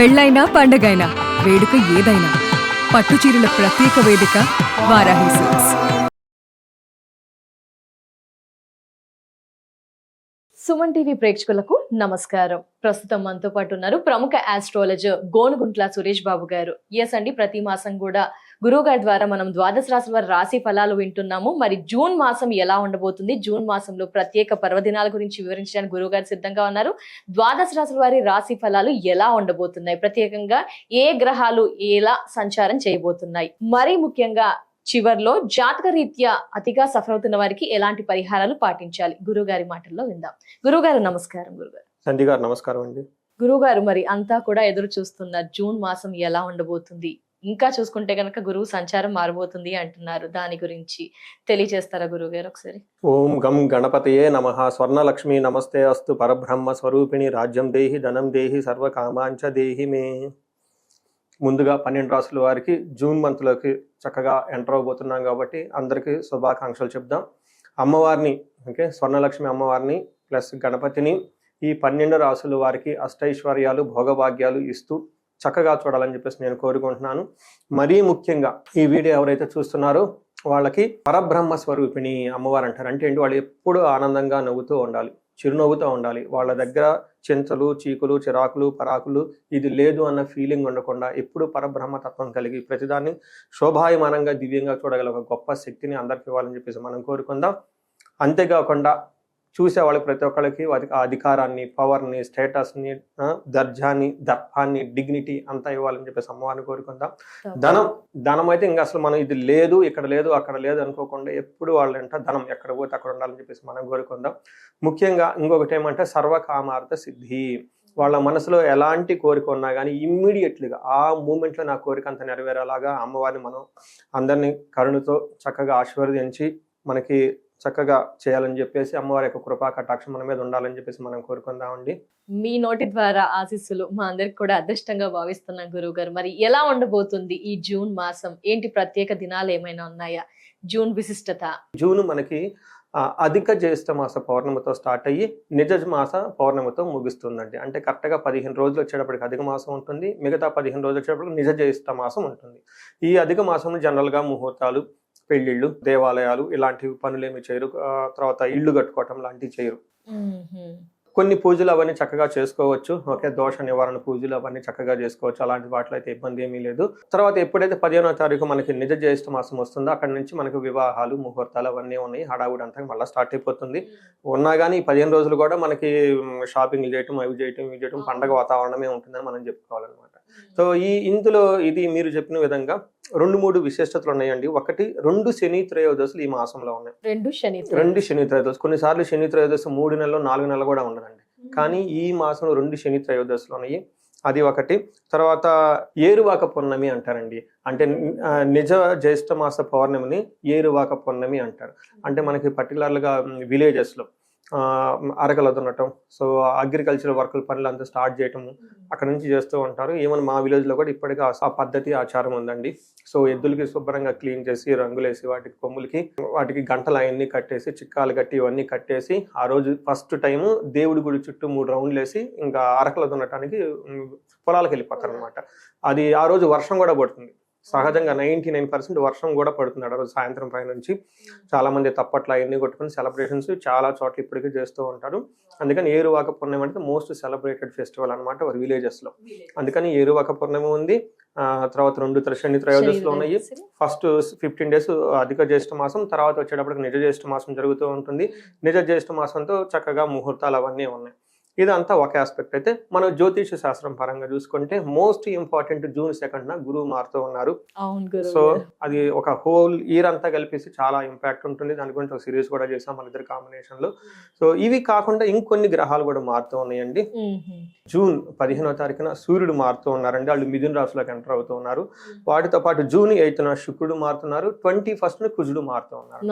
పెళ్ళైనా పండగైనా వేడుక ఏదైనా పట్టుచీరల ప్రత్యేక వేదిక వారాహి సిల్క్స్. సుమన్ టీవీ ప్రేక్షకులకు నమస్కారం. ప్రస్తుతం మనతో పాటు ఉన్నారు ప్రముఖ ఆస్ట్రాలజర్ గోనుగుంట్ల సురేష్ బాబు గారు. ఎస్ అండి, ప్రతి మాసం కూడా గురువు గారి ద్వారా మనం ద్వాదశ రాశుల వారి రాశి ఫలాలు వింటున్నాము. మరి జూన్ మాసం ఎలా ఉండబోతుంది, జూన్ మాసంలో ప్రత్యేక పర్వదినాల గురించి వివరించడానికి గురువు గారు సిద్ధంగా ఉన్నారు. ద్వాదశ రాశుల వారి రాశి ఫలాలు ఎలా ఉండబోతున్నాయి, ప్రత్యేకంగా ఏ గ్రహాలు ఎలా సంచారం చేయబోతున్నాయి, మరీ ముఖ్యంగా చివర్లో జాతక రీత్యా అతిగా సఫర్ అవుతున్న వారికి ఎలాంటి పరిహారాలు పాటించాలి, గురుగారి మాటల్లో విందాం. గురుగారు నమస్కారం. గురుగారు సంధి గారు నమస్కారం అండి. గురుగారు, మరి అంతా కూడా ఎదురు చూస్తున్నారు, జూన్ మాసం ఎలా ఉండబోతుంది, ఇంకా చూసుకుంటే కనుక గురువు సంచారం మారబోతుంది అంటున్నారు, దాని గురించి తెలియజేస్తారా గురువు గారు ఒకసారి? ఓం గం గణపతయే నమః. స్వర్ణలక్ష్మి నమస్తే అస్తు. పరబ్రహ్మ స్వరూపిణి రాజ్యం దేహి ధనం దేహి సర్వకామాంచ దేహి మే. ముందుగా 12 రాసుల వారికి జూన్ మంత్లోకి చక్కగా ఎంటర్ అవబోతున్నాం కాబట్టి అందరికీ శుభాకాంక్షలు చెప్దాం. అమ్మవారిని స్వర్ణలక్ష్మి అమ్మవారిని ప్లస్ గణపతిని ఈ 12 రాసుల వారికి అష్టైశ్వర్యాలు భోగభాగ్యాలు ఇస్తూ చక్కగా చూడాలని చెప్పేసి నేను కోరుకుంటున్నాను. మరీ ముఖ్యంగా ఈ వీడియో ఎవరైతే చూస్తున్నారో వాళ్ళకి పరబ్రహ్మ స్వరూపిణి అమ్మవారు అంటారు. అంటే ఏంటి, వాళ్ళు ఎప్పుడు ఆనందంగా నవ్వుతూ ఉండాలి, చిరునవ్వుతూ ఉండాలి. వాళ్ళ దగ్గర చింతలు చీకులు చిరాకులు పరాకులు ఇది లేదు అన్న ఫీలింగ్ ఉండకుండా ఎప్పుడు పరబ్రహ్మతత్వం కలిగి ప్రతిదాన్ని శోభాయమానంగా దివ్యంగా చూడగల ఒక గొప్ప శక్తిని అందరికి ఇవ్వాలని చెప్పేసి మనం కోరుకుందాం. అంతేకాకుండా చూసే వాళ్ళకి ప్రతి ఒక్కరికి అధికారాన్ని, పవర్ని, స్టేటస్ని, దర్జాన్ని, దర్పాన్ని, డిగ్నిటీ అంతా ఇవ్వాలని చెప్పేసి అమ్మవారిని కోరుకుందాం. ధనం అయితే ఇంకా అసలు మనం ఇది లేదు ఇక్కడ లేదు అక్కడ లేదు అనుకోకుండా ఎప్పుడు వాళ్ళంట ధనం ఎక్కడ పోతే అక్కడ ఉండాలని చెప్పేసి మనం కోరుకుందాం. ముఖ్యంగా ఇంకొకటి ఏమంటే సర్వకామార్థ సిద్ధి. వాళ్ళ మనసులో ఎలాంటి కోరిక ఉన్నా కానీ ఇమ్మీడియట్లీగా ఆ మూమెంట్లో నా కోరిక అంతా నెరవేరేలాగా అమ్మవారిని మనం అందరినీ కరుణతో చక్కగా ఆశీర్వదించి మనకి చక్కగా చేయాలని చెప్పేసి అమ్మవారి యొక్క కృపా కటాక్షం మన మీద ఉండాలని చెప్పేసి మనం కోరుకుందామండి. మీ నోటి ద్వారా ఆశీస్సులు మా అందరికి కూడా అదృష్టంగా భావిస్తున్నాం గురువు గారు. మరి ఎలా ఉండబోతుంది ఈ జూన్ మాసం, ఏంటి ప్రత్యేక దినాలు ఏమైనా ఉన్నాయా, జూన్ విశిష్టత? జూన్ మనకి అధిక జ్యేష్ఠ మాస పౌర్ణమితో స్టార్ట్ అయ్యి నిజ మాస పౌర్ణమితో ముగుస్తుందండి. అంటే కరెక్ట్గా 15 రోజులు వచ్చేటప్పటికి అధిక మాసం ఉంటుంది, మిగతా 15 రోజులు వచ్చేటప్పటికి నిజ జ్యేష్ఠ మాసం ఉంటుంది. ఈ అధిక మాసంలో జనరల్గా ముహూర్తాలు, పెళ్లిళ్ళు, దేవాలయాలు ఇలాంటి పనులేమి చేయరు. తర్వాత ఇళ్ళు కట్టుకోవటం లాంటివి చేయరు. కొన్ని పూజలు అవన్నీ చక్కగా చేసుకోవచ్చు. దోష నివారణ పూజలు అవన్నీ చక్కగా చేసుకోవచ్చు. అలాంటి వాటిలో అయితే ఇబ్బంది ఏమీ లేదు. తర్వాత ఎప్పుడైతే 15వ తారీఖు మనకి నిజ జ్యేష్ఠ మాసం వస్తుందో అక్కడి నుంచి మనకి వివాహాలు, ముహూర్తాలు అవన్నీ ఉన్నాయి. హడావుడి అంతా మళ్ళీ స్టార్ట్ అయిపోతుంది. ఉన్నా కానీ ఈ 15 రోజులు కూడా మనకి షాపింగ్లు చేయటం, అవి చేయటం, ఇవి చేయటం, పండగ వాతావరణమే ఉంటుందని మనం చెప్పుకోవాలన్నమాట. సో ఇందులో ఇది మీరు చెప్పిన విధంగా 2-3 విశిష్టతలు ఉన్నాయండి. ఒకటి 2 శని త్రయోదశులు ఈ మాసంలో ఉన్నాయి. 2 శని త్రయోదశి. కొన్నిసార్లు శని త్రయోదశి 3 నెలలు 4 నెలలు కూడా ఉండదండి. కానీ ఈ మాసంలో 2 శని త్రయోదశులు ఉన్నాయి. అది ఒకటి. తర్వాత ఏరువాక పౌర్ణమి అంటారండి. అంటే నిజ జ్యేష్ఠ మాస పౌర్ణమిని ఏరువాక పౌర్ణమి అంటారు. అంటే మనకి పర్టికులర్గా విలేజెస్లో అరకలు దున్నటం, సో అగ్రికల్చర్ వర్కుల పనులు అంతా స్టార్ట్ చేయటము అక్కడ నుంచి చేస్తూ ఉంటారు. ఏమన్నా మా విలేజ్లో కూడా ఇప్పటికీ ఆ పద్ధతి ఆచారం ఉందండి. సో ఎద్దులకి శుభ్రంగా క్లీన్ చేసి రంగులేసి వాటికి కొమ్ములకి వాటికి గంటలు అవన్నీ కట్టేసి చిక్కాలు కట్టి ఇవన్నీ కట్టేసి ఆ రోజు ఫస్ట్ టైం దేవుడి గుడి చుట్టూ 3 రౌండ్లు వేసి ఇంకా అరకలు దున్నటానికి పొలాలకు వెళ్ళిపోతారు అనమాట. అది ఆ రోజు వర్షం కూడా పడుతుంది. సహజంగా 99% వర్షం కూడా పడుతుంది ఆ రోజు సాయంత్రం పై నుంచి. చాలా మంది తప్పట్లు అవన్నీ కొట్టుకుని సెలబ్రేషన్స్ చాలా చోట్ల ఇప్పటికీ చేస్తూ ఉంటారు. అందుకని ఏరువాక పౌర్ణమి అంటే మోస్ట్ సెలబ్రేటెడ్ ఫెస్టివల్ అనమాట వారి విలేజెస్ లో. అందుకని ఏరువాక పౌర్ణమి ఉంది. తర్వాత 2 శని త్రయోదశులు ఉన్నాయి. ఫస్ట్ 15 days అధిక జ్యేష్ఠ మాసం, తర్వాత వచ్చేటప్పటికి నిజ జ్యేష్ఠ మాసం జరుగుతూ ఉంటుంది. నిజ జ్యేష్ఠ మాసంతో చక్కగా ముహూర్తాలు అవన్నీ ఉన్నాయి. ఇదంతా ఒక ఆస్పెక్ట్. అయితే మనం జ్యోతిష శాస్త్రం పరంగా చూసుకుంటే మోస్ట్ ఇంపార్టెంట్ జూన్ 2న గురువు మారుతూ ఉన్నారు. సో అది ఒక హోల్ ఇయర్ అంతా కలిపేసి చాలా ఇంపాక్ట్ ఉంటుంది. దాని గురించి ఒక సిరీస్ కూడా చేసాం మన ఇద్దరు కాంబినేషన్ లో. సో ఇవి కాకుండా ఇంకొన్ని గ్రహాలు కూడా మారుతూ ఉన్నాయండి. జూన్ 15వ తారీఖున సూర్యుడు మారుతూ ఉన్నారండి. వాళ్ళు మిథున రాశిలోకి ఎంటర్ అవుతూ ఉన్నారు. వాటితో పాటు జూన్ 8న శుక్రుడు మారుతున్నారు. 21st కుజుడు మారుతూ ఉన్నారు.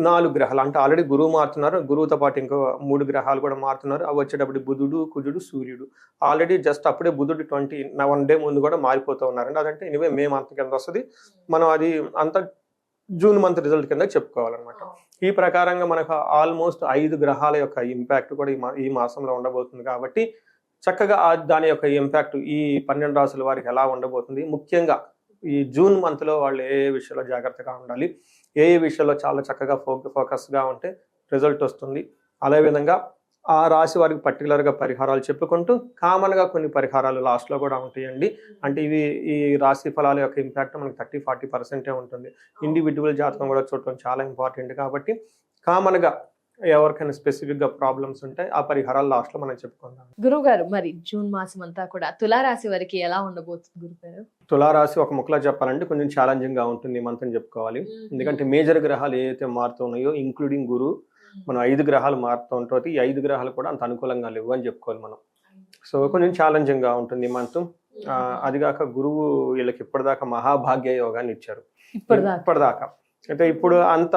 4 గ్రహాలు అంటే ఆల్రెడీ గురువు మారుతున్నారు. గురువుతో పాటు ఇంకో 3 గ్రహాలు కూడా మారుతున్నారు. అవి వచ్చేటప్పుడు బుధుడు, కుజుడు, సూర్యుడు. ఆల్రెడీ జస్ట్ అప్పుడే బుధుడు 21 డే ముందు కూడా మారిపోతూ ఉన్నారండి. అదంటే ఎనివే మే మంత్ కింద వస్తుంది. మనం అది అంత జూన్ మంత్ రిజల్ట్ కింద చెప్పుకోవాలన్నమాట. ఈ ప్రకారంగా మనకు ఆల్మోస్ట్ 5 గ్రహాల యొక్క ఇంపాక్ట్ కూడా ఈ మాసంలో ఉండబోతుంది. కాబట్టి చక్కగా దాని యొక్క ఇంపాక్ట్ ఈ 12 రాసుల వారికి ఎలా ఉండబోతుంది, ముఖ్యంగా ఈ జూన్ మంత్లో వాళ్ళు ఏ విషయంలో జాగ్రత్తగా ఉండాలి, ఏ విషయంలో చాలా చక్కగా ఫోకస్గా ఉంటే రిజల్ట్ వస్తుంది. అదేవిధంగా ఆ రాశి వారికి పర్టికులర్గా పరిహారాలు చెప్పుకుంటూ కామన్గా కొన్ని పరిహారాలు లాస్ట్లో కూడా ఉంటాయండి. అంటే ఈ రాశి ఫలాల యొక్క ఇంపాక్ట్ మనకి 30-40% ఉంటుంది. ఇండివిజువల్ జాతకం కూడా చూడటం చాలా ఇంపార్టెంట్ కాబట్టి కామన్గా ఎవరికైనా స్పెసిఫిక్గా ప్రాబ్లమ్స్ ఉంటే ఆ పరిహారాలు లాస్ట్లో మనం చెప్పుకుందాం. గురువు గారు, మరి జూన్ మాసం అంతా కూడా తులారాశి వారికి ఎలా ఉండబోతుంది గురుగారు? తులారాశి ఒక ముక్కలో చెప్పాలంటే కొంచెం ఛాలెంజింగ్గా ఉంటుంది ఈ మంత్ అని చెప్పుకోవాలి. ఎందుకంటే మేజర్ గ్రహాలు ఏవైతే మారుతున్నాయో ఇంక్లూడింగ్ గురు, మనం 5 గ్రహాలు మారుతూ ఉంటుంది. ఈ 5 గ్రహాలు కూడా అంత అనుకూలంగా లేవు అని చెప్పుకోవాలి మనం. సో కొంచెం ఛాలెంజింగ్గా ఉంటుంది ఈ మంత్. అదిగాక గురువు వీళ్ళకి ఇప్పటిదాకా మహాభాగ్య యోగాన్ని ఇచ్చారు. ఇప్పటిదాకా అయితే ఇప్పుడు అంత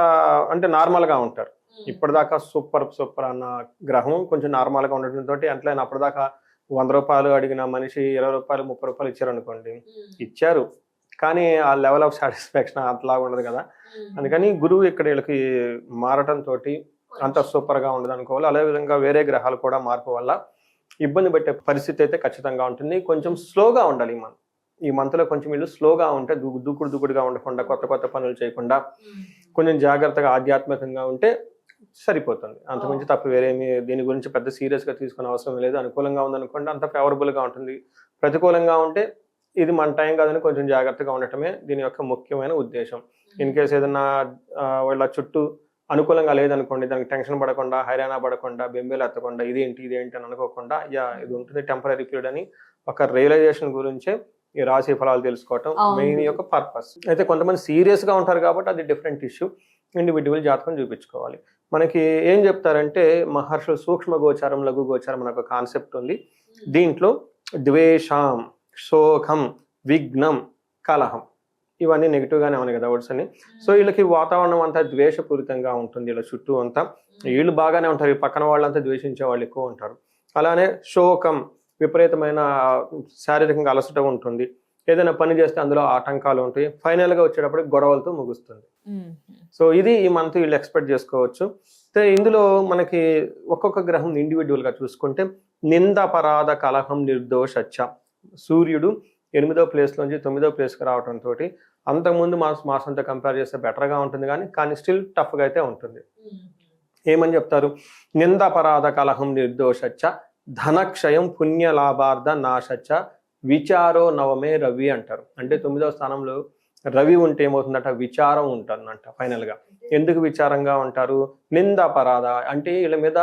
అంటే నార్మల్గా ఉంటారు. ఇప్పటిదాకా సూపర్ అన్న గ్రహం కొంచెం నార్మల్గా ఉండటంతో అట్లా అప్పటిదాకా 100 రూపాయలు అడిగిన మనిషి 20 రూపాయలు 30 రూపాయలు ఇచ్చారు అనుకోండి, ఇచ్చారు కానీ ఆ లెవెల్ ఆఫ్ సాటిస్ఫాక్షన్ అట్లా ఉండదు కదా. అందుకని గురువు ఇక్కడ వీళ్ళకి మారటంతో అంత సూపర్గా ఉండదు అనుకోవాలి. అదేవిధంగా వేరే గ్రహాలు కూడా మార్పు వల్ల ఇబ్బంది పెట్టే పరిస్థితి అయితే ఖచ్చితంగా ఉంటుంది. కొంచెం స్లోగా ఉండాలి ఈ మంత్లో. కొంచెం వీళ్ళు స్లోగా ఉంటే దూకుడుగా ఉండకుండా కొత్త పనులు చేయకుండా కొంచెం జాగ్రత్తగా ఆధ్యాత్మికంగా ఉంటే సరిపోతుంది. అంతకుమించి తప్ప వేరేమి దీని గురించి పెద్ద సీరియస్గా తీసుకునే అవసరం లేదు. అనుకూలంగా ఉందనుకోండి అంత ఫేవరబుల్గా ఉంటుంది. ప్రతికూలంగా ఉంటే ఇది మన టైం కాదని కొంచెం జాగ్రత్తగా ఉండటమే దీని యొక్క ముఖ్యమైన ఉద్దేశం. ఇన్ కేసు ఏదన్నా వాళ్ళ చుట్టూ అనుకూలంగా లేదనుకోండి, దానికి టెన్షన్ పడకుండా, హైరాణ పడకుండా, బెంబేలు ఎత్తకుండా ఇదేంటి అని అనుకోకుండా ఇది ఉంటుంది టెంపరీ పీరియడ్ అని ఒక రియలైజేషన్ గురించే ఈ రాశి ఫలాలు తెలుసుకోవటం మెయిన్ యొక్క పర్పస్. అయితే కొంతమంది సీరియస్గా ఉంటారు కాబట్టి అది డిఫరెంట్ ఇష్యూ. ఇండివిజువల్ జాతకం చూపించుకోవాలి. మనకి ఏం చెప్తారంటే మహర్షులు సూక్ష్మ గోచారం, లఘు గోచారం అనే ఒక కాన్సెప్ట్ ఉంది. దీంట్లో ద్వేషం, శోకం, విఘ్నం, కలహం ఇవన్నీ నెగిటివ్గానే ఉన్నాయి కదా వర్డ్స్ అని. సో వీళ్ళకి వాతావరణం అంతా ద్వేషపూరితంగా ఉంటుంది. వీళ్ళ చుట్టూ అంతా వీళ్ళు బాగానే ఉంటారు, పక్కన వాళ్ళంతా ద్వేషించే వాళ్ళు ఎక్కువ ఉంటారు. అలానే శోకం, విపరీతమైన శారీరకంగా అలసట ఉంటుంది. ఏదైనా పని చేస్తే అందులో ఆటంకాలు ఉంటాయి. ఫైనల్గా వచ్చేటప్పుడు గొడవలతో ముగుస్తుంది. సో ఇది ఈ మంత్ వీళ్ళు ఎక్స్పెక్ట్ చేసుకోవచ్చు. ఇందులో మనకి ఒక్కొక్క గ్రహం ఇండివిజువల్గా చూసుకుంటే నిందపరాధ కలహం నిర్దోషచ్చ, సూర్యుడు 8వ ప్లేస్లోంచి 9వ ప్లేస్కి రావడంతో అంతకుముందు మాసంతో కంపేర్ చేస్తే బెటర్గా ఉంటుంది, కానీ స్టిల్ టఫ్గా అయితే ఉంటుంది. ఏమని చెప్తారు? నిందపరాధ కలహం నిర్దోషచ్చ, ధనక్షయం పుణ్యలాభార్థ నాశచ్చ, విచారో నవమే రవి అంటారు. అంటే 9వ స్థానంలో రవి ఉంటే ఏమవుతుందట? విచారం ఉంటుందంట ఫైనల్గా. ఎందుకు విచారంగా ఉంటారు? నిందాపరాధ అంటే వీళ్ళ మీద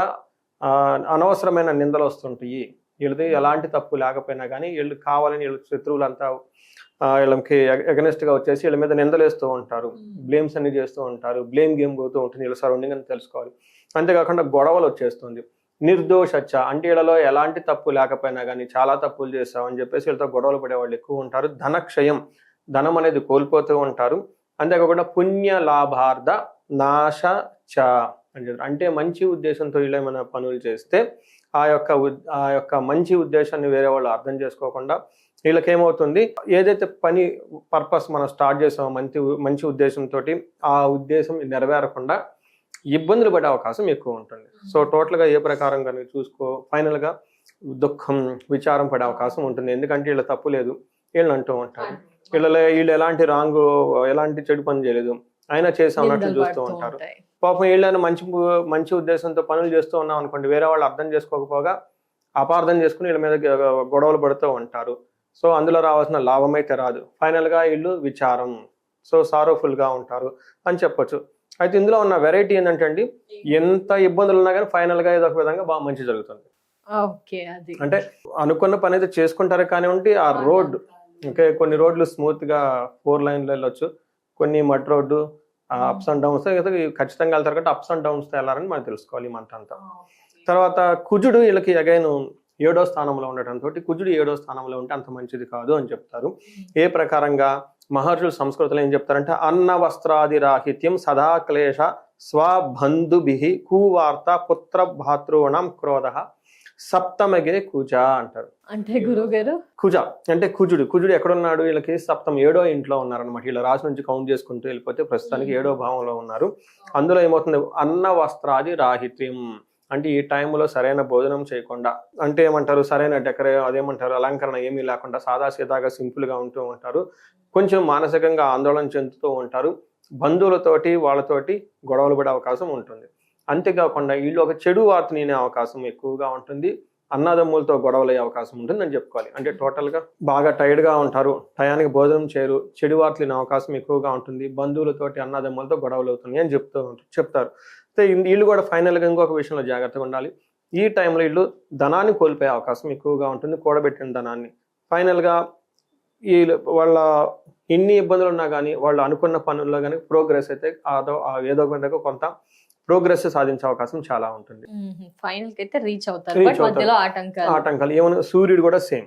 అనవసరమైన నిందలు వస్తుంటాయి. వీళ్ళది ఎలాంటి తప్పు లేకపోయినా కానీ వీళ్ళు కావాలని వీళ్ళ శత్రువులంతా వీళ్ళకి ఎగనెస్ట్గా వచ్చేసి వీళ్ళ మీద నిందలు వేస్తూ ఉంటారు, బ్లేమ్స్ అన్ని చేస్తూ ఉంటారు, బ్లేమ్ గేమ్ పోతూ ఉంటుంది వీళ్ళ సరౌండింగ్ అని తెలుసుకోవాలి. అంతేకాకుండా గొడవలు వచ్చేస్తుంది. నిర్దోషచ్చ అంటే వీళ్ళలో ఎలాంటి తప్పు లేకపోయినా కానీ చాలా తప్పులు చేస్తామని చెప్పేసి వీళ్ళతో గొడవలు పడేవాళ్ళు ఎక్కువ ఉంటారు. ధనక్షయం, ధనం అనేది కోల్పోతూ ఉంటారు. అంతేకాకుండా పుణ్య లాభార్థ నాశ చ అని చెప్తారు. అంటే మంచి ఉద్దేశంతో వీళ్ళు ఏమైనా పనులు చేస్తే ఆ యొక్క మంచి ఉద్దేశాన్ని వేరే వాళ్ళు అర్థం చేసుకోకుండా వీళ్ళకేమవుతుంది, ఏదైతే పని పర్పస్ మనం స్టార్ట్ చేసామో మంచి ఉద్దేశంతో ఆ ఉద్దేశం నెరవేరకుండా ఇబ్బందులు పడే అవకాశం ఎక్కువ ఉంటుంది. సో టోటల్గా ఏ ప్రకారం కనుక చూసుకో ఫైనల్గా దుఃఖం, విచారం పడే అవకాశం ఉంటుంది. ఎందుకంటే వీళ్ళ తప్పు లేదు వీళ్ళు అంటూ ఉంటారు. వీళ్ళు ఎలాంటి చెడు పని చేయలేదు అయినా చేసా ఉన్నట్లు చూస్తూ ఉంటారు. పాపం వీళ్ళని మంచి ఉద్దేశంతో పనులు చేస్తూ ఉన్నాం అనుకోండి, వేరే వాళ్ళు అర్థం చేసుకోకపోగా అపార్థం చేసుకుని వీళ్ళ మీద గొడవలు పడుతూ ఉంటారు. సో అందులో రావాల్సిన లాభం అయితే రాదు. ఫైనల్గా వీళ్ళు విచారం, సో సారోఫుల్గా ఉంటారు అని చెప్పొచ్చు. అయితే ఇందులో ఉన్న వెరైటీ ఏంటంటే అండి, ఎంత ఇబ్బందులు ఉన్నా కానీ ఫైనల్గా ఏదో ఒక విధంగా బాగా మంచి జరుగుతుంది. అంటే అనుకున్న పని అయితే చేసుకుంటారు కానివ్వండి, ఆ రోడ్ ఇంకా కొన్ని రోడ్లు స్మూత్గా 4 లైన్లు వెళ్ళొచ్చు, కొన్ని mud road ups and downs ఖచ్చితంగా వెళ్తారు కాబట్టి అప్స్ అండ్ డౌన్స్ వెళ్ళారని మనం తెలుసుకోవాలి ఈ మంత్ అంతా. తర్వాత కుజుడు వీళ్ళకి అగైన్ 7వ స్థానంలో ఉండటంతో కుజుడు 7వ స్థానంలో ఉంటే అంత మంచిది కాదు అని చెప్తారు. ఏ ప్రకారంగా మహర్షులు సంస్కృతిలో ఏం చెప్తారంటే అన్న వస్త్రాది రాహిత్యం సదా క్లేశ స్వబంధుభి కువార్త పుత్ర భాతృణం క్రోధ సప్తమగే కుజ అంటారు. అంటే గురువు గారు కుజ అంటే కుజుడు ఎక్కడున్నాడు? వీళ్ళకి 7వ ఇంట్లో ఉన్నారనమాట. వీళ్ళ రాశి నుంచి కౌంట్ చేసుకుంటూ వెళ్ళిపోతే ప్రస్తుతానికి 7వ భావంలో ఉన్నారు. అందులో ఏమవుతుంది? అన్న వస్త్రాది రాహిత్యం అంటే ఈ టైంలో సరైన భోజనం చేయకుండా, అంటే ఏమంటారు సరైన అదేమంటారు అలంకరణ ఏమీ లేకుండా సాదాసీదాగా సింపుల్గా ఉంటూ ఉంటారు. కొంచెం మానసికంగా ఆందోళన చెందుతూ ఉంటారు. బంధువులతోటి వాళ్ళతోటి గొడవలు పడే అవకాశం ఉంటుంది. అంతేకాకుండా వీళ్ళు ఒక చెడు వార్త వినే అవకాశం ఎక్కువగా ఉంటుంది. అన్నదమ్ములతో గొడవలయ్యే అవకాశం ఉంటుందని చెప్పుకోవాలి. అంటే టోటల్గా బాగా టైర్డ్గా ఉంటారు, టయానికి భోజనం చేయరు, చెడు వార్తలు వినే అవకాశం ఎక్కువగా ఉంటుంది, బంధువులతోటి అన్నదమ్ములతో గొడవలు అవుతున్నాయి అని చెప్తారు. అయితే వీళ్ళు కూడా ఫైనల్గా ఇంకొక విషయంలో జాగ్రత్తగా ఉండాలి. ఈ టైంలో వీళ్ళు ధనాన్ని కోల్పోయే అవకాశం ఎక్కువగా ఉంటుంది, కూడబెట్టిన ధనాన్ని. ఫైనల్గా వాళ్ళ ఎన్ని ఇబ్బందులు ఉన్నా కానీ వాళ్ళు అనుకున్న పనుల్లో కానీ ప్రోగ్రెస్ అయితే ఏదో విధంగా కొంత ప్రోగ్రెస్ సాధించే అవకాశం చాలా ఉంటుంది. ఫైనల్ కి అయితే రీచ్ అవుతారు. మధ్యలో ఆటంకాలు ఏమైనా, సూర్యుడు కూడా సేమ్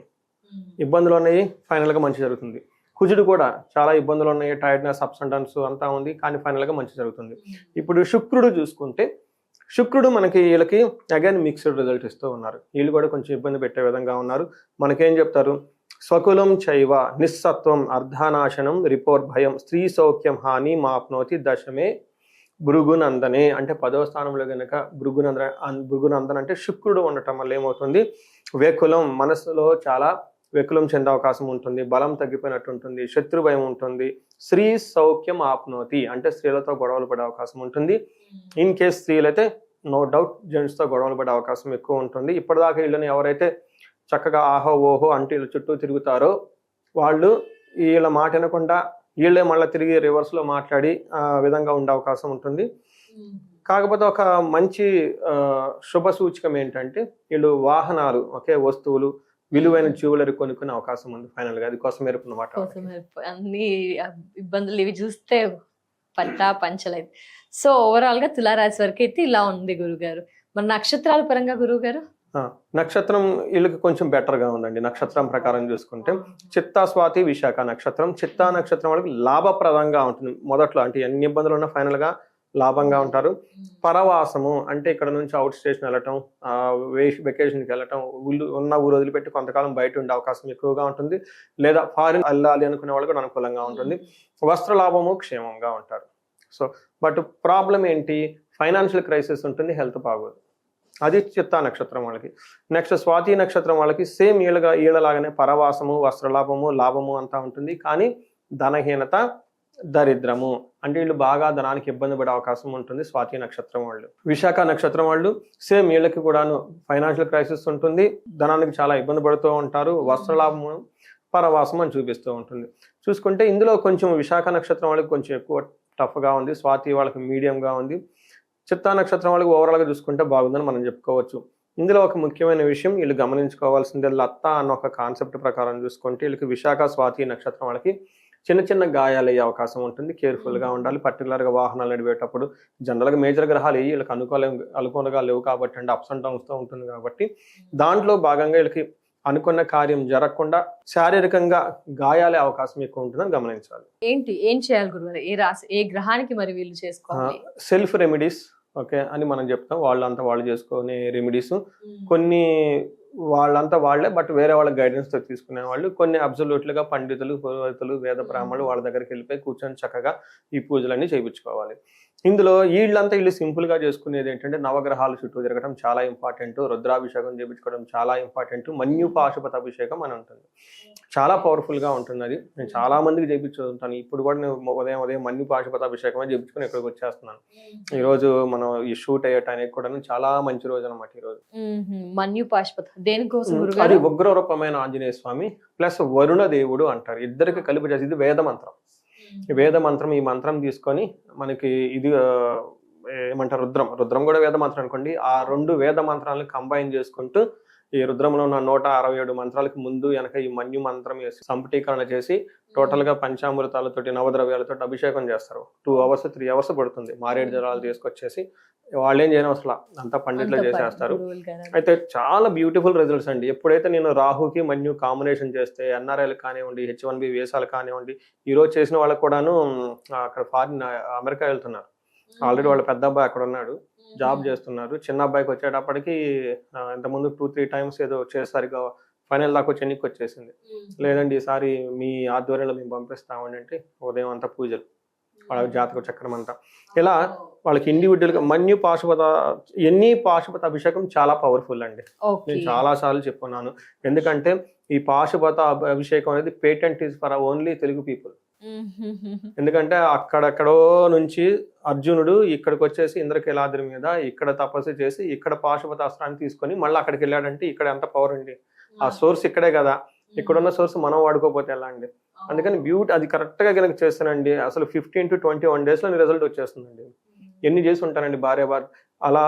ఇబ్బందులు ఉన్నాయి, ఫైనల్ గా మంచి జరుగుతుంది. కుజుడు కూడా చాలా ఇబ్బందులు ఉన్నాయి, టైర్డ్నెస్, అప్స్ అండ్ డౌన్స్ అంతా ఉంది, కానీ ఫైనల్ గా మంచి జరుగుతుంది. ఇప్పుడు శుక్రుడు చూసుకుంటే, శుక్రుడు మనకి వీళ్ళకి అగైన్ మిక్స్డ్ రిజల్ట్ ఇస్తూ ఉన్నారు. వీళ్ళు కూడా కొంచెం ఇబ్బంది పెట్టే విధంగా ఉన్నారు. మనకేం చెప్తారు, స్వకులం చైవ నిస్సత్వం అర్ధానాశనం రిపోర్ట్ భయం స్త్రీ సౌఖ్యం హాని మాప్నోతి దశమే భృగునందనే. అంటే 10వ స్థానంలో కనుక భృగునందన్ అంటే శుక్రుడు ఉండటం వల్ల ఏమవుతుంది, వేకులం, మనసులో చాలా వెకులం చెందే అవకాశం ఉంటుంది, బలం తగ్గిపోయినట్టు ఉంటుంది, శత్రు భయం ఉంటుంది. స్త్రీ సౌఖ్యం ఆప్నోతి అంటే స్త్రీలతో గొడవలు పడే అవకాశం ఉంటుంది. ఇన్ కేస్ స్త్రీలైతే నో డౌట్ జెంట్స్తో గొడవలు పడే అవకాశం ఎక్కువ ఉంటుంది. ఇప్పటిదాకా వీళ్ళని ఎవరైతే చక్కగా ఆహో ఓహో అంటే వీళ్ళ చుట్టూ తిరుగుతారో వాళ్ళు వీళ్ళ మాట వినకుండా వీళ్ళే మళ్ళీ తిరిగి రివర్స్లో మాట్లాడి ఆ విధంగా ఉండే అవకాశం ఉంటుంది. కాకపోతే ఒక మంచి శుభ సూచకం ఏంటంటే వీళ్ళు వాహనాలు, ఒకే వస్తువులు, విలువైన జ్యువెలరీ కొనుక్కునే అవకాశం ఉంది ఫైనల్ గా. అది కోసం అన్నమాట. అన్ని ఇబ్బందులు ఇవి చూస్తే పట్టా పంచలేదు. సో ఓవరాల్ గా తులారాశి వరకు అయితే ఇలా ఉంది గురుగారు. మన నక్షత్రాల పరంగా గురువు గారు, నక్షత్రం వీళ్ళకి కొంచెం బెటర్ గా ఉందండి. నక్షత్రం ప్రకారం చూసుకుంటే చిత్తా, స్వాతి, విశాఖ నక్షత్రం. చిత్తా నక్షత్రం వాళ్ళకి లాభప్రదంగా ఉంటుంది మొదట్లో, అంటే ఎన్ని ఇబ్బందులు ఉన్నా ఫైనల్ గా లాభంగా ఉంటారు. పరవాసము అంటే ఇక్కడ నుంచి అవుట్ స్టేషన్ వెళ్ళటం, వెకేషన్కి వెళ్ళటం, ఉన్న ఊరు వదిలిపెట్టి కొంతకాలం బయట ఉండే అవకాశం ఎక్కువగా ఉంటుంది, లేదా ఫారిన్ వెళ్ళాలి అనుకునే వాళ్ళు కూడా అనుకూలంగా ఉంటుంది. వస్త్ర లాభము, క్షేమంగా ఉంటారు. సో బట్ ప్రాబ్లం ఏంటి, ఫైనాన్షియల్ క్రైసిస్ ఉంటుంది, హెల్త్ బాగోదు. అది చిత్తా నక్షత్రం వాళ్ళకి. నెక్స్ట్ స్వాతి నక్షత్రం వాళ్ళకి సేమ్ ఈళ్ళలాగానే పరవాసము, వస్త్రలాభము, లాభము అంతా ఉంటుంది, కానీ ధనహీనత, దరిద్రము అంటే వీళ్ళు బాగా ధనానికి ఇబ్బంది పడే అవకాశం ఉంటుంది స్వాతి నక్షత్రం వాళ్ళు. విశాఖ నక్షత్రం వాళ్ళు సేమ్ వీళ్ళకి కూడాను ఫైనాన్షియల్ క్రైసిస్ ఉంటుంది, ధనానికి చాలా ఇబ్బంది పడుతూ ఉంటారు, వస్త్రలాభము, పరవాసం అని చూపిస్తూ ఉంటుంది. చూసుకుంటే ఇందులో కొంచెం విశాఖ నక్షత్రం వాళ్ళకి కొంచెం ఎక్కువ టఫ్గా ఉంది, స్వాతి వాళ్ళకి మీడియంగా ఉంది, చిత్తా నక్షత్రం వాళ్ళకి ఓవరాల్గా చూసుకుంటే బాగుందని మనం చెప్పుకోవచ్చు. ఇందులో ఒక ముఖ్యమైన విషయం వీళ్ళు గమనించుకోవాల్సిందే, లత్త అన్న ఒక కాన్సెప్ట్ ప్రకారం చూసుకుంటే వీళ్ళకి విశాఖ, స్వాతి నక్షత్రం వాళ్ళకి చిన్న చిన్న గాయాలు అయ్యే అవకాశం ఉంటుంది. కేర్ఫుల్గా ఉండాలి. పర్టికులర్గా వాహనాలు నడిపేటప్పుడు జనరల్గా మేజర్ గ్రహాలు వీళ్ళకి అనుకూలంగా లేవు కాబట్టి, అంటే అప్స్ అండ్ డౌన్స్తో ఉంటుంది కాబట్టి, దాంట్లో భాగంగా వీళ్ళకి అనుకున్న కార్యం జరగకుండా శారీరకంగా గాయాలే అవకాశం ఎక్కువ ఉంటుందని గమనించాలి. ఏం చేయాలి గురుగారు, ఏ రాశి ఏ గ్రహానికి మరి వీళ్ళు చేసుకోవాలి? సెల్ఫ్ రెమెడీస్ ఓకే అని మనం చెప్తాం. వాళ్ళు చేసుకునే రెమెడీస్ కొన్ని వాళ్ళంతా వాళ్ళే, బట్ వేరే వాళ్ళ గైడెన్స్తో తీసుకునే వాళ్ళు. కొన్ని అబ్సల్యూట్లుగా పండితులు, పురోహితులు, వేద బ్రాహ్మణులు వాళ్ళ దగ్గరికి వెళ్ళిపోయి కూర్చొని చక్కగా ఈ పూజలన్నీ చేయించుకోవాలి. ఇందులో వీళ్ళు సింపుల్గా చేసుకునేది ఏంటంటే నవగ్రహాలు చుట్టూ తిరగడం చాలా ఇంపార్టెంట్, రుద్రాభిషేకం చేయించుకోవడం చాలా ఇంపార్టెంట్, మన్యుపాశుపత అభిషేకం అని ఉంటుంది, చాలా పవర్ఫుల్గా ఉంటుంది. అది నేను చాలా మందికి చేయించుకుంటాను. ఇప్పుడు కూడా నేను ఉదయం మన్యుపాశుపత అభిషేకం అని చేయించుకొని ఇక్కడికి వచ్చేస్తున్నాను. ఈరోజు మనం ఈ షూట్ అయ్యటానికి కూడా చాలా మంచి రోజు అనమాట ఈరోజు. మన్యుపాశుపత దేనికోసం? అది ఉగ్రరూపమైన ఆంజనేయ స్వామి ప్లస్ వరుణ దేవుడు అంటారు, ఇద్దరికి కలిపి చేసి. ఇది వేద మంత్రం. వేద మంత్రం, ఈ మంత్రం తీసుకొని మనకి ఇది ఏమంటారు రుద్రం కూడా వేద మంత్రం అనుకోండి. ఆ 2 వేద మంత్రాలను కంబైన్ చేసుకుంటూ ఈ రుద్రంలో ఉన్న 167 మంత్రాలకు ముందు వెనక ఈ మన్యు మంత్రం వేసి సంపుటీకరణ చేసి టోటల్గా పంచామృతాలతోటి, నవద్రవ్యాలతో అభిషేకం చేస్తారు. 2 hours 3 hours పడుతుంది. మారేడు జలాలు తీసుకొచ్చేసి వాళ్ళు ఏం చేయని అవసరం, అంతా పండిట్లో చేసేస్తారు. అయితే చాలా బ్యూటిఫుల్ రిజల్ట్స్ అండి. ఎప్పుడైతే నేను రాహుకి మన్యు కాంబినేషన్ చేస్తే ఎన్ఆర్ఐలు కానివ్వండి, H1B వీసాలు కానివ్వండి, ఈరోజు చేసిన వాళ్ళకు కూడాను అక్కడ ఫారిన్ అమెరికా వెళ్తున్నారు. ఆల్రెడీ వాళ్ళ పెద్ద అబ్బాయి అక్కడ ఉన్నాడు, జాబ్ చేస్తున్నారు. చిన్న అబ్బాయికి వచ్చేటప్పటికి ఇంతకుముందు 2-3 times ఏదో వచ్చేసరిగా ఫైనల్ దాకా చెన్నీకి వచ్చేసింది. లేదండి ఈసారి మీ ఆధ్వర్యంలో మేము పంపిస్తామని అంటే ఉదయం అంతా పూజలు, వాళ్ళ జాతక చక్రం అంతా. ఇలా వాళ్ళకి ఇండివిజువల్గా మన్యు పాశుపత ఎన్ని పాశుపత అభిషేకం చాలా పవర్ఫుల్ అండి. నేను చాలా సార్లు చెప్పుకున్నాను. ఎందుకంటే ఈ పాశుపత అభిషేకం అనేది patent is for only Telugu people. ఎందుకంటే అక్కడెక్కడో నుంచి అర్జునుడు ఇక్కడికి వచ్చేసి ఇంద్రకీలాద్రి మీద ఇక్కడ తపస్సు చేసి ఇక్కడ పాశుపత అస్త్రాన్ని తీసుకొని మళ్ళీ అక్కడికి వెళ్ళాడంటే ఇక్కడ ఎంత పవర్ అండి. ఆ సోర్స్ ఇక్కడే కదా, ఇక్కడున్న సోర్స్ మనం వాడుకోకపోతే ఎలా అండి. అందుకని బ్యూటీ అది కరెక్ట్గా కనుక చేస్తానండి అసలు 15 to 21 days లో రిజల్ట్ వచ్చేస్తుందండి. ఎన్ని చేసి ఉంటానండి భార్య అలా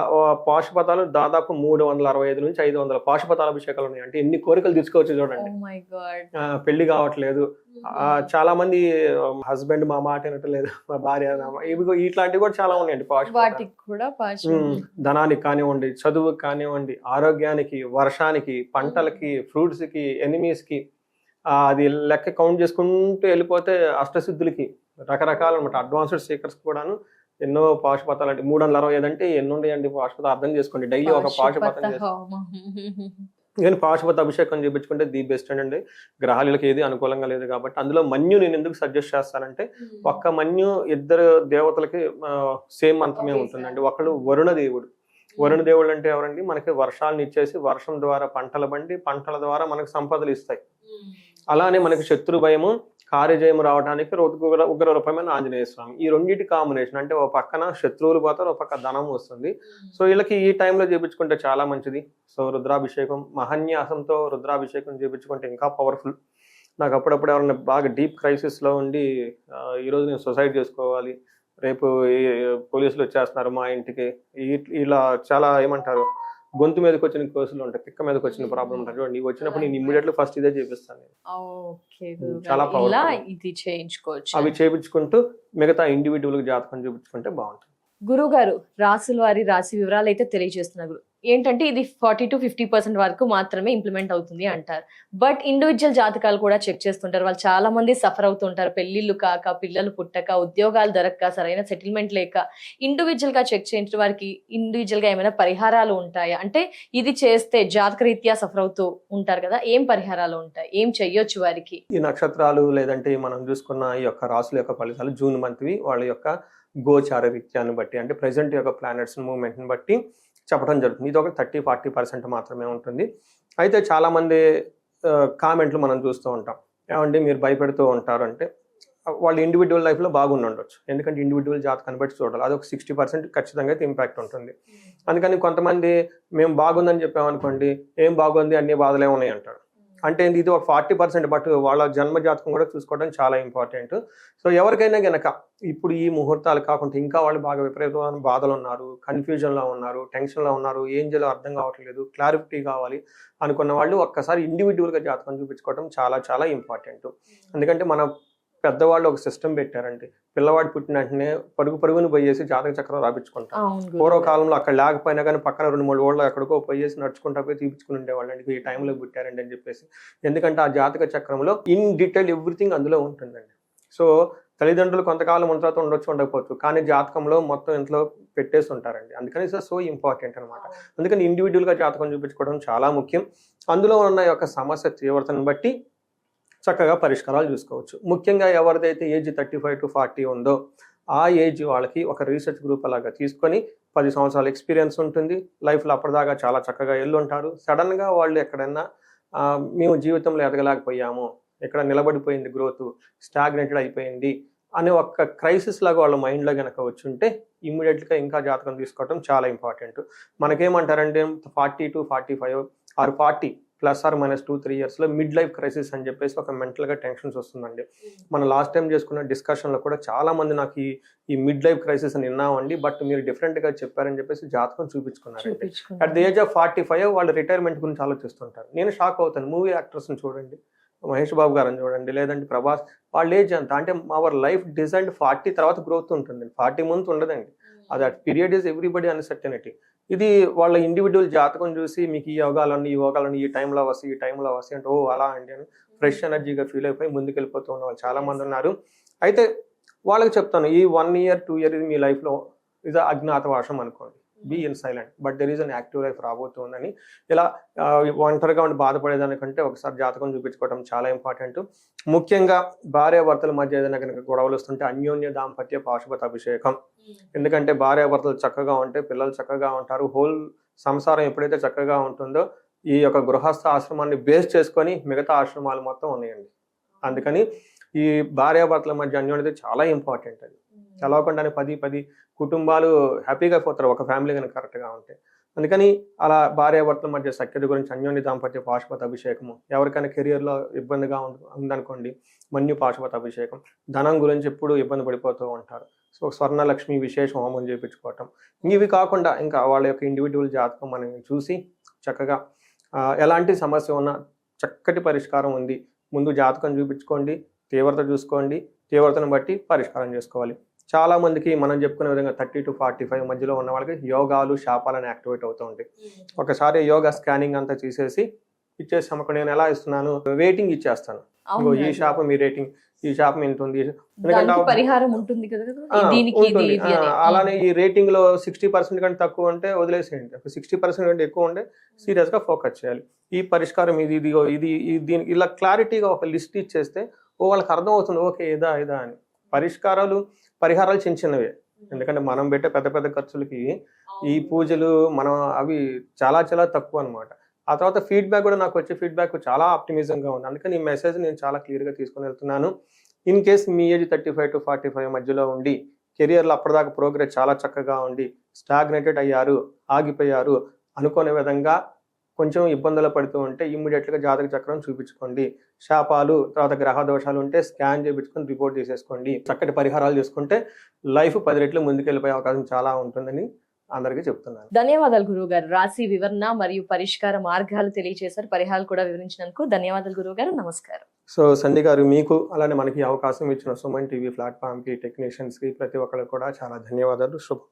పాశుపతాలు దాదాపు 365 నుంచి 500 పాశుపతాల అభిషేకాలు ఉన్నాయి. అంటే ఎన్ని కోరికలు తీసుకోవచ్చు చూడండి. పెళ్లి కావట్లేదు, చాలా మంది హస్బెండ్ మా మాట వినట్లేదు, మా భార్య ఇవి ఇట్లాంటివి కూడా చాలా ఉన్నాయండి. ధనానికి కానివ్వండి, చదువుకి కానివ్వండి, ఆరోగ్యానికి, వర్షానికి, పంటలకి, ఫ్రూట్స్ కి, ఎనిమీస్ కి, అది లెక్క కౌంట్ చేసుకుంటూ వెళ్ళిపోతే అష్టసిద్ధులకి రకరకాల అనమాట. అడ్వాన్స్డ్ సీకర్స్ కూడాను ఎన్నో పాశుపతాలు అంటే 365 అంటే ఎన్ని ఉన్నాయండి పాశుపత. అర్థం చేసుకోండి, డైలీ ఒక పాశుపతం కానీ పాశుపత అభిషేకం చేయించుకుంటే ది బెస్ట్ అండి. గ్రహాలకి ఏది అనుకూలంగా లేదు కాబట్టి అందులో మన్యు నేను ఎందుకు సజెస్ట్ చేస్తానంటే ఒక్క మన్యు ఇద్దరు దేవతలకి సేమ్ మంత్రమే ఉంటుందండి. ఒకళ్ళు వరుణ దేవుడు. వరుణ దేవుడు అంటే ఎవరండి, మనకి వర్షాలను ఇచ్చేసి వర్షం ద్వారా పంటలు పండి పంటల ద్వారా మనకు సంపదలు ఇస్తాయి. అలానే మనకి శత్రు భయము, కార్యజయము రావడానికి ఉగ్ర రూపమైన ఆంజనేయ స్వామి. ఈ రెండింటి కాంబినేషన్ అంటే ఒక పక్కన శత్రువులు పోతారు, ఒక పక్క ధనం వస్తుంది. సో వీళ్ళకి ఈ టైంలో చేయించుకుంటే చాలా మంచిది. సో రుద్రాభిషేకం మహాన్యాసంతో రుద్రాభిషేకం చేయించుకుంటే ఇంకా పవర్ఫుల్. నాకు అప్పుడప్పుడు ఎవరైనా బాగా డీప్ క్రైసిస్లో ఉండి ఈరోజు నేను సూసైడ్ చేసుకోవాలి, రేపు పోలీసులు వచ్చేస్తున్నారు మా ఇంటికి, ఇలా చాలా ఏమంటారు గొంతు మీదకి వచ్చిన కేసులు ఉంటాయి, పిక్క మీదకి వచ్చిన ప్రాబ్లం ఉంటాయి చూడండి. ఇవి వచ్చినప్పుడు నేను ఇమ్మీడియట్లీ ఫస్ట్ ఇదే చేపిస్తాను. చాలా పవర్ఫుల్. అవి చేయించుకుంటూ మిగతా ఇండివిజువల్ జాతకం చూపించుకుంటే బాగుంటుంది. గురువు గారు రాసుల వారి రాశి వివరాలు అయితే తెలియజేస్తున్నారు. ఏంటంటే ఇది 40 to 50% వరకు మాత్రమే ఇంప్లిమెంట్ అవుతుంది అంటారు. బట్ ఇండివిజువల్ జాతకాలు కూడా చెక్ చేస్తుంటారు. వాళ్ళు చాలా మంది సఫర్ అవుతుంటారు, పెళ్లిళ్ళు కాక, పిల్లలు పుట్టక, ఉద్యోగాలు దొరక్క, సరైన సెటిల్మెంట్ లేక. ఇండివిజువల్ గా చెక్ చేయించిన వారికి ఇండివిజువల్ గా ఏమైనా పరిహారాలు ఉంటాయా? అంటే ఇది చేస్తే జాతక రీత్యా సఫర్ అవుతూ ఉంటారు కదా, ఏం పరిహారాలు ఉంటాయి, ఏం చెయ్యొచ్చు వారికి? ఈ నక్షత్రాలు లేదంటే మనం చూసుకున్న ఈ యొక్క రాసుల యొక్క ఫలితాలు జూన్ మంత్వి వాళ్ళ యొక్క గోచార రీత్యాన్ని బట్టి అంటే ప్రెసెంట్ యొక్క ప్లానెట్స్ మూవ్మెంట్ని బట్టి చెప్పడం జరుగుతుంది. ఇది ఒక 30-40% మాత్రమే ఉంటుంది. అయితే చాలామంది కామెంట్లు మనం చూస్తూ ఉంటాం, ఏమంటే మీరు భయపెడుతూ ఉంటారు అంటే వాళ్ళు ఇండివిజువల్ లైఫ్లో బాగుండొచ్చు. ఎందుకంటే ఇండివిజువల్ జాతకాన్ని బట్టి చూడాలి. అది ఒక 60% ఖచ్చితంగా అయితే ఇంపాక్ట్ ఉంటుంది. అందుకని కొంతమంది మేము బాగుందని చెప్పామనుకోండి, ఏం బాగుంది అన్ని బాధలే ఉన్నాయి అంటారు. అంటే ఇది ఒక 40%, బట్ వాళ్ళ జన్మ జాతకం కూడా చూసుకోవడం చాలా ఇంపార్టెంట్. సో ఎవరికైనా గనక ఇప్పుడు ఈ ముహూర్తాలు కాకుండా ఇంకా వాళ్ళు బాగా విపరీతమైన బాధలు ఉన్నారు, కన్ఫ్యూజన్లో ఉన్నారు, టెన్షన్లో ఉన్నారు, ఏం చేయాలో అర్థం కావట్లేదు, క్లారిటీ కావాలి అనుకున్న వాళ్ళు ఒక్కసారి ఇండివిజువల్గా జాతకం చూపించుకోవడం చాలా చాలా ఇంపార్టెంట్. ఎందుకంటే మన పెద్దవాళ్ళు ఒక సిస్టమ్ పెట్టారండి, పిల్లవాడు పుట్టిన వెంటనే పరుగును పోయేసి జాతక చక్రం రాపించుకుంటాం. పూర్వకాలంలో అక్కడ లేకపోయినా కానీ పక్కన 2-3 ఊళ్ళో ఎక్కడికో పోయేసి నడుచుకుంటా పోయి తీపించుకుని ఉండేవాళ్ళు అండి, ఈ టైంలో పుట్టారండి అని చెప్పేసి. ఎందుకంటే ఆ జాతక చక్రంలో ఇన్ డీటెయిల్ ఎవ్రీథింగ్ అందులో ఉంటుందండి. సో తల్లిదండ్రులు కొంతకాలం ఉన్న తర్వాత ఉండొచ్చు, ఉండకపోవచ్చు, కానీ జాతకంలో మొత్తం ఇంట్లో పెట్టేసి ఉంటారండి. అందుకని సో ఇంపార్టెంట్ అనమాట. అందుకని ఇండివిజువల్గా జాతకం చూపించుకోవడం చాలా ముఖ్యం. అందులో ఉన్న యొక్క సమస్య తీవ్రతను బట్టి చక్కగా పరిష్కారాలు చూసుకోవచ్చు. ముఖ్యంగా ఎవరిదైతే ఏజ్ 35 to 40 ఉందో ఆ ఏజ్ వాళ్ళకి ఒక రీసెర్చ్ గ్రూప్ అలాగా తీసుకొని 10 సంవత్సరాల ఎక్స్పీరియన్స్ ఉంటుంది, లైఫ్లో అప్పటిదాకా చాలా చక్కగా ఉంటారు. సడన్గా వాళ్ళు ఎక్కడైనా మేము జీవితంలో ఎదగలేకపోయాము, ఎక్కడ నిలబడిపోయింది, గ్రోత్ స్టాగ్నేటెడ్ అయిపోయింది అనే ఒక క్రైసిస్ లాగా వాళ్ళ మైండ్లో కనుక వచ్చి ఉంటే ఇమ్మీడియట్గా ఇంకా జాతకం తీసుకోవడం చాలా ఇంపార్టెంట్. మనకేమంటారంటే 40 to 45 or 40 +or-2-3 yearsలో మిడ్ లైఫ్ క్రైసిస్ అని చెప్పేసి ఒక మెంటల్గా టెన్షన్స్ వస్తుందండి. మనం లాస్ట్ టైం చేసుకున్న డిస్కషన్లో కూడా చాలా మంది నాకు ఈ మిడ్ లైఫ్ క్రైసిస్ అని విన్నామండి, బట్ మీరు డిఫరెంట్గా చెప్పారని చెప్పేసి జాతకం చూపించుకున్నారు. అట్ ది ఏజ్ ఆఫ్ 45 వాళ్ళు రిటైర్మెంట్ గురించి ఆలోచిస్తుంటారు. నేను షాక్ అవుతాను. మూవీ యాక్టర్స్ని చూడండి, మహేష్ బాబు గారిని చూడండి, లేదంటే ప్రభాస్, వాళ్ళ ఏజ్ అంత. అంటే అవర్ లైఫ్ డిజైన్డ్ 40 తర్వాత గ్రోత్ ఉంటుంది, 40 ముందు ఉండదండి. అది at period is everybody uncertainty. ఇది వాళ్ళ ఇండివిజువల్ జాతకం చూసి మీకు ఈ యోగాలన్నీ ఈ టైంలో వస్తాయి అంటే ఓ అలా అండి అని ఫ్రెష్ ఎనర్జీగా ఫీల్ అయిపోయి ముందుకెళ్ళిపోతూ ఉన్న వాళ్ళు చాలా మంది ఉన్నారు. అయితే వాళ్ళకి చెప్తాను, ఈ 1 year 2 year ఇది మీ లైఫ్లో ఇది అజ్ఞాతవాసం అనుకోండి. Be in silent, but there is an active life రాబోతుందని. ఇలా ఒంటరిగా ఉండి బాధపడేదానికంటే ఒకసారి జాతకం చూపించుకోవడం చాలా ఇంపార్టెంట్. ముఖ్యంగా భార్యాభర్తల మధ్య ఏదైనా కనుక గొడవలు వస్తుంటే అన్యోన్య దాంపత్య పాశుపత అభిషేకం. ఎందుకంటే భార్యాభర్తలు చక్కగా ఉంటే పిల్లలు చక్కగా ఉంటారు. హోల్ సంసారం ఎప్పుడైతే చక్కగా ఉంటుందో ఈ యొక్క గృహస్థ ఆశ్రమాన్ని బేస్ చేసుకొని మిగతా ఆశ్రమాలు మొత్తం ఉన్నాయండి. అందుకని ఈ భార్యాభర్తల మధ్య అన్యోన్యత చాలా ఇంపార్టెంట్. అది తెలవకుండానే 10 కుటుంబాలు హ్యాపీగా పోతారు ఒక ఫ్యామిలీ కనుక కరెక్ట్గా ఉంటే. అందుకని అలా భార్యాభర్తల మధ్య సఖ్యత గురించి అన్యోన్య దాంపత్య పాశుపత అభిషేకము. ఎవరికైనా కెరియర్లో ఇబ్బందిగా ఉందనుకోండి, మన్యు పాశుపత అభిషేకం. ధనం గురించి ఎప్పుడు ఇబ్బంది పడిపోతూ ఉంటారు, సో స్వర్ణలక్ష్మి విశేష హోమం చేయించుకోవటం. ఇవి కాకుండా ఇంకా వాళ్ళ యొక్క ఇండివిజువల్ జాతకం మనం చూసి చక్కగా ఎలాంటి సమస్య ఉన్నా చక్కటి పరిష్కారం ఉంది. ముందు జాతకం చూపించుకోండి, తీవ్రత చూసుకోండి, తీవ్రతను బట్టి పరిష్కారం చేసుకోవాలి. చాలా మందికి మనం చెప్పుకునే విధంగా 30 to 45 మధ్యలో ఉన్న వాళ్ళకి యోగాలు శాపాలని యాక్టివేట్ అవుతూ ఉంటాయి. ఒకసారి యోగా స్కానింగ్ అంతా చేసేసి ఇచ్చేసాం. అక్కడ నేను ఎలా ఇస్తున్నాను, రేటింగ్ ఇచ్చేస్తాను. ఈ శాపం మీ రేటింగ్, ఈ శాపం ఎంత ఉంది, పరిహారం ఉంటుంది కదా, ఉంటుంది. అలానే ఈ రేటింగ్ లో 60% కంటే తక్కువ ఉంటే వదిలేసేయండి. 60% కంటే ఎక్కువ ఉంటే సీరియస్ గా ఫోకస్ చేయాలి. ఈ పరిష్కారం ఇది ఇదిగో ఇది దీనికి ఇలా క్లారిటీగా ఒక లిస్ట్ ఇచ్చేస్తే వాళ్ళకి అర్థం అవుతుంది, ఓకే ఇదా అని. పరిహారాలు చిన్న చిన్నవే. ఎందుకంటే మనం పెట్టే పెద్ద పెద్ద ఖర్చులకి ఈ పూజలు మనం అవి చాలా చాలా తక్కువ అనమాట. ఆ తర్వాత ఫీడ్బ్యాక్ కూడా నాకు వచ్చే ఫీడ్బ్యాక్ చాలా ఆప్టిమిజంగా ఉంది. అందుకని ఈ మెసేజ్ నేను చాలా క్లియర్గా తీసుకుని వెళ్తున్నాను. In case me age 35 to 45 మధ్యలో ఉండి కెరియర్లో అప్పటిదాకా ప్రోగ్రెస్ చాలా చక్కగా ఉండి స్టాగ్నేటెడ్ అయ్యారు, ఆగిపోయారు అనుకునే విధంగా కొంచెం ఇబ్బందులు పడుతూ ఉంటే ఇమ్మీడియట్గా జాతక చక్రం చూపించుకోండి. శాపాలు తర్వాత గ్రహ దోషాలు ఉంటే స్కాన్ చేయించుకొని రిపోర్ట్ చేసేసుకోండి. చక్కటి పరిహారాలు చేసుకుంటే లైఫ్ 10 రెట్లు ముందుకెళ్ళిపోయే అవకాశం చాలా ఉంటుందని అందరికీ చెప్తున్నాను. ధన్యవాదాలు గురువు గారు. రాశి వివరణ మరియు పరిష్కార మార్గాలు తెలియజేశారు. పరిహారాలు కూడా వివరించినందుకు ధన్యవాదాలు గురువు గారు. నమస్కారం. సో సంధ్య గారు, మీకు అలానే మనకి అవకాశం ఇచ్చిన సుమన్ టీవీ ప్లాట్ఫామ్ కి, టెక్నీషియన్స్ కి, ప్రతి ఒక్కరికి కూడా చాలా ధన్యవాదాలు. శుభం.